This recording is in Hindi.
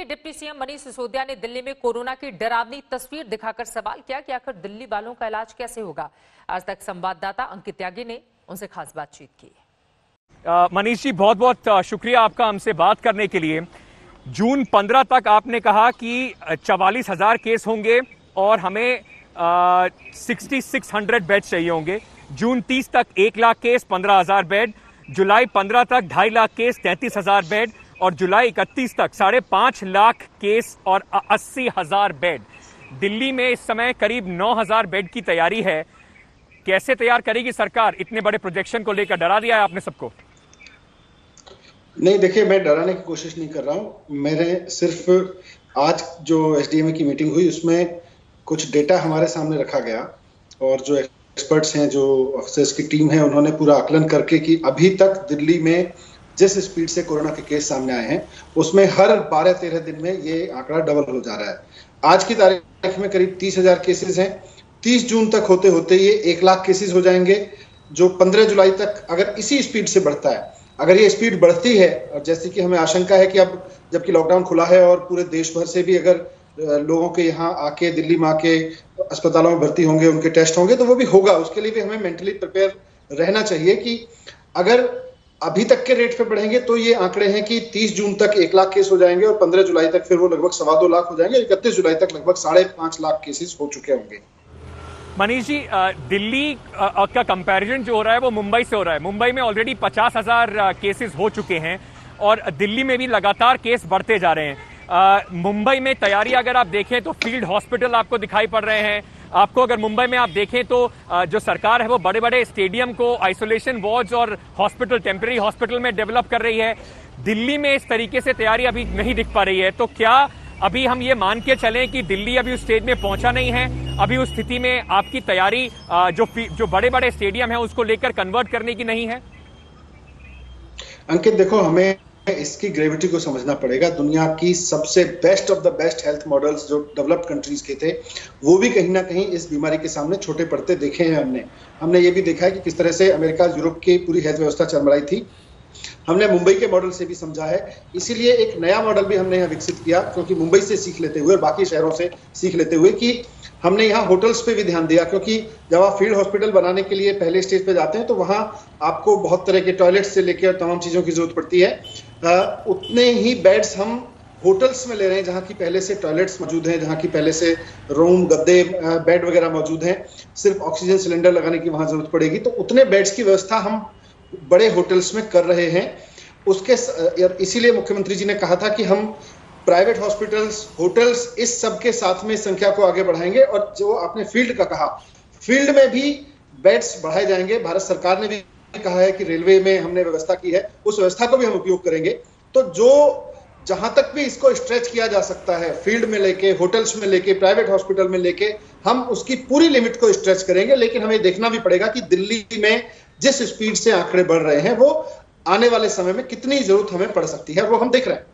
डिप्टी सीएम मनीष सिसोदिया ने दिल्ली में कोरोना की डरावनी तस्वीर दिखाकर सवाल किया कि आखिर दिल्ली वालों का इलाज कैसे होगा। आज तक संवाददाता अंकित त्यागी ने उनसे खास बातचीत की। मनीष जी, बहुत बहुत शुक्रिया आपका हमसे बात करने के लिए। जून 15 तक आपने कहा कि 44,000 केस होंगे और हमें 6600 बेड चाहिए होंगे। जून 30 तक 1 लाख केस, 15,000 बेड। जुलाई 15 तक 2.5 लाख केस, 33,000 बेड। और जुलाई 31 तक 5.5 लाख केस और 80,000 बेड। दिल्ली में इस समय करीब 9,000 बेड की तैयारी है। कैसे तैयार करेगी सरकार? इतने बड़े प्रोजेक्शन को लेकर डरा दिया है आपने सबको? नहीं, देखिए, मैं डराने की कोशिश नहीं कर रहा हूं। मेरे सिर्फ आज जो एसडीएमए की मीटिंग हुई उसमें कुछ डेटा हमारे सामने रखा गया और जो एक्सपर्ट्स हैं, जो अफसर्स की टीम है, उन्होंने पूरा आकलन करके कि अभी तक दिल्ली में जिस स्पीड से कोरोना के केस सामने आए हैं उसमें हर 12-13 दिन में ये आंकड़ा डबल हो जा रहा है। आज की तारीख में करीब 30,000 केसेस हैं। 30 जून तक होते होते ये 1 लाख केसेस हो जाएंगे, जो 15 जुलाई तक अगर इसी स्पीड से बढ़ता है, अगर ये स्पीड बढ़ती है, और जैसे कि हमें आशंका है कि अब जबकि लॉकडाउन खुला है और पूरे देश भर से भी अगर लोगों के यहाँ आके, दिल्ली में आके अस्पतालों में भर्ती होंगे, उनके टेस्ट होंगे, तो वो भी होगा। उसके लिए भी हमें मेंटली प्रिपेयर रहना चाहिए कि अगर अभी तक के रेट पे बढ़ेंगे तो ये आंकड़े हैं कि 30 जून तक 1 लाख केस हो जाएंगे और 15 जुलाई तक फिर वो लगभग 2.25 लाख हो जाएंगे। 31 जुलाई तक लगभग 5.5 लाख केसेस हो चुके होंगे। मनीष जी, दिल्ली का कंपैरिजन जो हो रहा है वो मुंबई से हो रहा है। मुंबई में ऑलरेडी 50,000 केसेस हो चुके हैं और दिल्ली में भी लगातार केस बढ़ते जा रहे हैं। मुंबई में तैयारी अगर आप देखें तो फील्ड हॉस्पिटल आपको दिखाई पड़ रहे हैं। आपको अगर मुंबई में आप देखें तो जो सरकार है वो बड़े बड़े स्टेडियम को आइसोलेशन वार्ड्स और हॉस्पिटल, टेम्पररी हॉस्पिटल में डेवलप कर रही है। दिल्ली में इस तरीके से तैयारी अभी नहीं दिख पा रही है। तो क्या अभी हम ये मान के चलें कि दिल्ली अभी उस स्टेज में पहुंचा नहीं है? अभी उस स्थिति में आपकी तैयारी जो बड़े बड़े स्टेडियम है उसको लेकर कन्वर्ट करने की नहीं है? अंकित, देखो, हमें इसकी ग्रेविटी को समझना पड़ेगा। दुनिया की सबसे best of the best health models जो डेवलप्ड कंट्रीज के थे, वो भी कहीं ना कहीं इस बीमारी के सामने छोटे पड़ते देखे हैं। हमने ये भी देखा है कि किस तरह से अमेरिका, यूरोप की पूरी हेल्थ व्यवस्था चरमराई थी। हमने मुंबई के मॉडल से भी समझा है, इसीलिए एक नया मॉडल भी हमने यहाँ विकसित किया, क्योंकि मुंबई से सीख लेते हुए और बाकी शहरों से सीख लेते हुए कि हमने यहाँ होटल्स पे भी ध्यान दिया। क्योंकि जब आप फील्ड हॉस्पिटल बनाने के लिए पहले स्टेज पे जाते हैं तो वहाँ आपको बहुत तरह के टॉयलेट्स से लेकर तमाम चीज़ों की जरूरत पड़ती है। उतने ही बेड्स हम होटल्स में ले रहे हैं जहाँ की पहले से टॉयलेट्स मौजूद हैं, जहाँ की पहले से रूम, गद्दे, बेड वगैरह मौजूद हैं। सिर्फ ऑक्सीजन सिलेंडर लगाने की वहाँ जरूरत पड़ेगी। तो उतने बेड्स की व्यवस्था हम बड़े होटल्स में कर रहे हैं। उसके इसीलिए मुख्यमंत्री जी ने कहा था कि हम प्राइवेट हॉस्पिटल्स, होटल्स, इस सब के साथ में संख्या को आगे बढ़ाएंगे। और जो आपने फील्ड का कहा, फील्ड में भी बेड्स बढ़ाए जाएंगे। भारत सरकार ने भी कहा है कि रेलवे में हमने व्यवस्था की है, उस व्यवस्था को भी हम उपयोग करेंगे। तो जो जहां तक भी इसको स्ट्रेच किया जा सकता है, फील्ड में लेके, होटल्स में लेके, प्राइवेट हॉस्पिटल में लेके, हम उसकी पूरी लिमिट को स्ट्रेच करेंगे। लेकिन हमें देखना भी पड़ेगा कि दिल्ली में जिस स्पीड से आंकड़े बढ़ रहे हैं वो आने वाले समय में कितनी जरूरत हमें पड़ सकती है, वो हम देख रहे हैं।